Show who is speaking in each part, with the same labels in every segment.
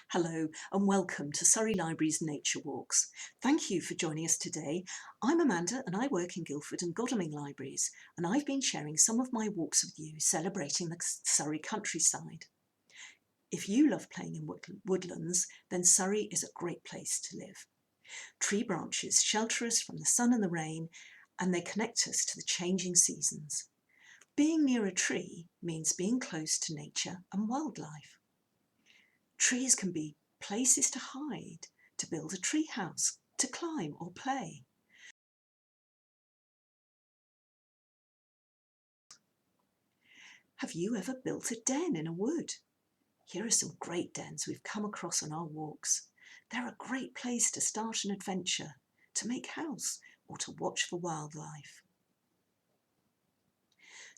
Speaker 1: Hello and welcome to Surrey Library's Nature Walks. Thank you for joining us today. I'm Amanda and I work in Guildford and Godalming Libraries, and I've been sharing some of my walks with you celebrating the Surrey countryside. If you love playing in woodlands, then Surrey is a great place to live. Tree branches shelter us from the sun and the rain, and they connect us to the changing seasons. Being near a tree means being close to nature and wildlife. Trees can be places to hide, to build a tree house, to climb or play. Have you ever built a den in a wood? Here are some great dens we've come across on our walks. They're a great place to start an adventure, to make house, or to watch for wildlife.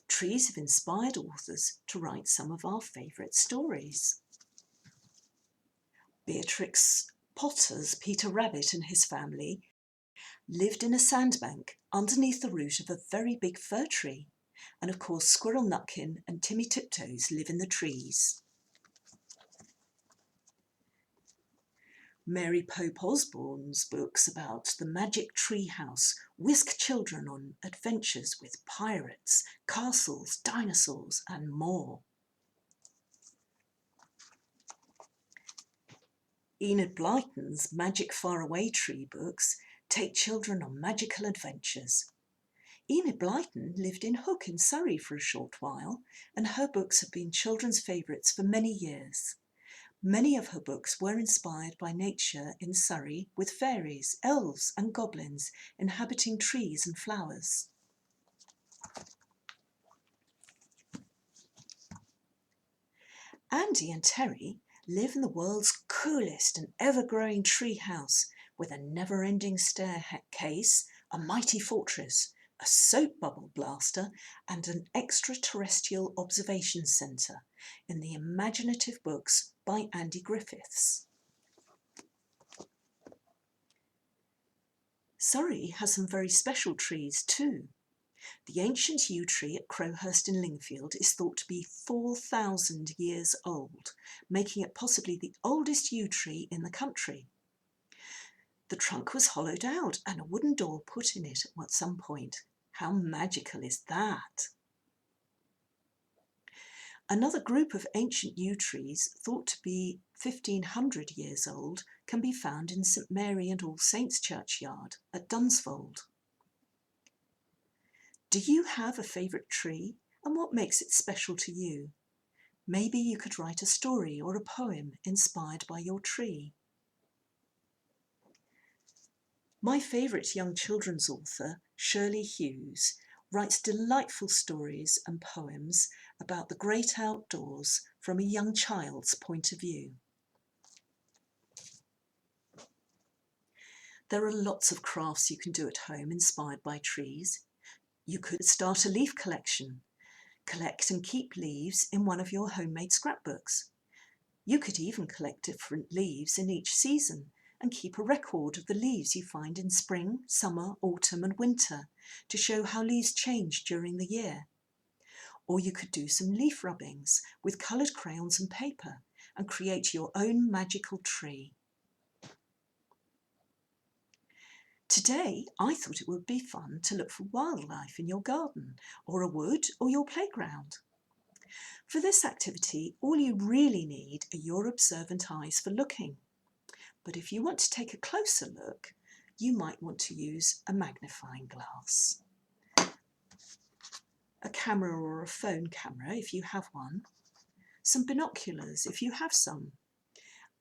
Speaker 1: Trees have inspired authors to write some of our favourite stories. Beatrix Potter's Peter Rabbit and his family lived in a sandbank underneath the root of a very big fir tree. And of course, Squirrel Nutkin and Timmy Tiptoes live in the trees. Mary Pope Osborne's books about the magic tree house whisk children on adventures with pirates, castles, dinosaurs and more. Enid Blyton's Magic Faraway Tree books take children on magical adventures. Enid Blyton lived in Hook in Surrey for a short while, and her books have been children's favourites for many years. Many of her books were inspired by nature in Surrey, with fairies, elves and goblins inhabiting trees and flowers. Andy and Terry live in the world's coolest and ever-growing tree house, with a never-ending staircase, a mighty fortress, a soap bubble blaster and an extraterrestrial observation centre in the imaginative books by Andy Griffiths. Surrey has some very special trees too. The ancient yew tree at Crowhurst in Lingfield is thought to be 4,000 years old, making it possibly the oldest yew tree in the country. The trunk was hollowed out and a wooden door put in it at some point. How magical is that? Another group of ancient yew trees, thought to be 1,500 years old, can be found in St Mary and All Saints churchyard at Dunsfold. Do you have a favourite tree, and what makes it special to you? Maybe you could write a story or a poem inspired by your tree. My favourite young children's author, Shirley Hughes, writes delightful stories and poems about the great outdoors from a young child's point of view. There are lots of crafts you can do at home inspired by trees. You could start a leaf collection. Collect and keep leaves in one of your homemade scrapbooks. You could even collect different leaves in each season and keep a record of the leaves you find in spring, summer, autumn and winter to show how leaves change during the year. Or you could do some leaf rubbings with coloured crayons and paper and create your own magical tree. Today, I thought it would be fun to look for wildlife in your garden or a wood or your playground. For this activity, all you really need are your observant eyes for looking. But if you want to take a closer look, you might want to use a magnifying glass, a camera or a phone camera if you have one, some binoculars if you have some,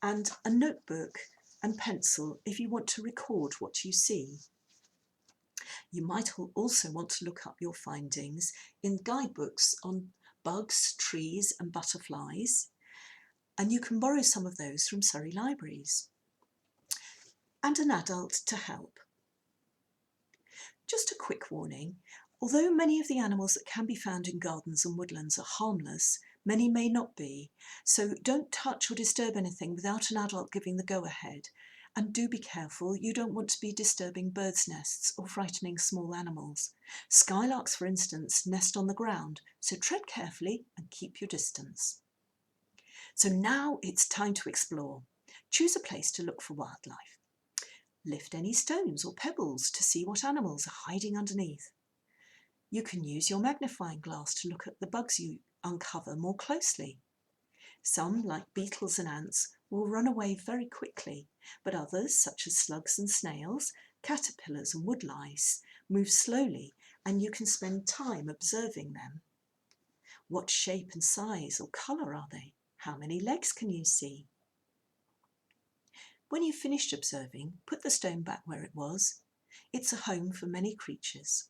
Speaker 1: and a notebook and pencil if you want to record what you see. You might also want to look up your findings in guidebooks on bugs, trees and butterflies, and you can borrow some of those from Surrey Libraries. And an adult to help. Just a quick warning, although many of the animals that can be found in gardens and woodlands are harmless, many may not be, so don't touch or disturb anything without an adult giving the go-ahead. And do be careful, you don't want to be disturbing birds' nests or frightening small animals. Skylarks, for instance, nest on the ground, so tread carefully and keep your distance. So now it's time to explore. Choose a place to look for wildlife. Lift any stones or pebbles to see what animals are hiding underneath. You can use your magnifying glass to look at the bugs you uncover more closely. Some, like beetles and ants, will run away very quickly, but others, such as slugs and snails, caterpillars and woodlice, move slowly, and you can spend time observing them. What shape and size or colour are they? How many legs can you see? When you've finished observing, put the stone back where it was. It's a home for many creatures.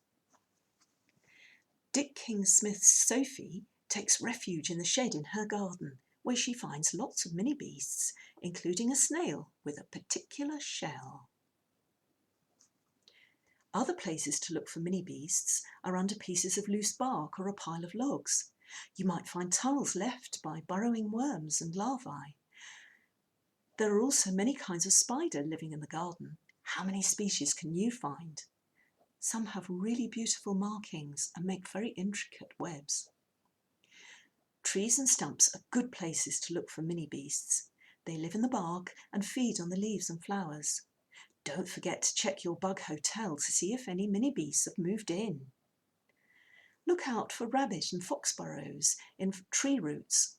Speaker 1: Dick King-Smith's Sophie takes refuge in the shed in her garden, where she finds lots of mini beasts, including a snail with a particular shell. Other places to look for mini beasts are under pieces of loose bark or a pile of logs. You might find tunnels left by burrowing worms and larvae. There are also many kinds of spider living in the garden. How many species can you find? Some have really beautiful markings and make very intricate webs. Trees and stumps are good places to look for mini beasts. They live in the bark and feed on the leaves and flowers. Don't forget to check your bug hotel to see if any mini beasts have moved in. Look out for rabbit and fox burrows in tree roots.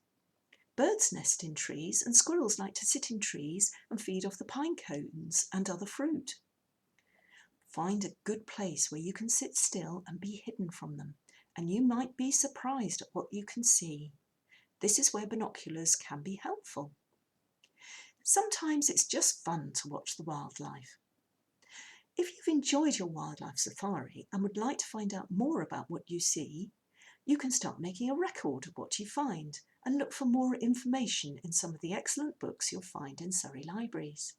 Speaker 1: Birds nest in trees, and squirrels like to sit in trees and feed off the pine cones and other fruit. Find a good place where you can sit still and be hidden from them, and you might be surprised at what you can see. This is where binoculars can be helpful. Sometimes it's just fun to watch the wildlife. If you've enjoyed your wildlife safari and would like to find out more about what you see, you can start making a record of what you find and look for more information in some of the excellent books you'll find in Surrey Libraries.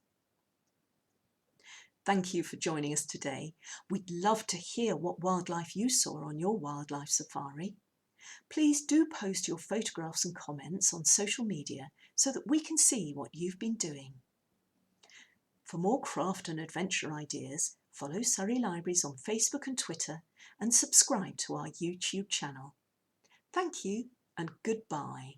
Speaker 1: Thank you for joining us today. We'd love to hear what wildlife you saw on your wildlife safari. Please do post your photographs and comments on social media so that we can see what you've been doing. For more craft and adventure ideas, follow Surrey Libraries on Facebook and Twitter and subscribe to our YouTube channel. Thank you and goodbye.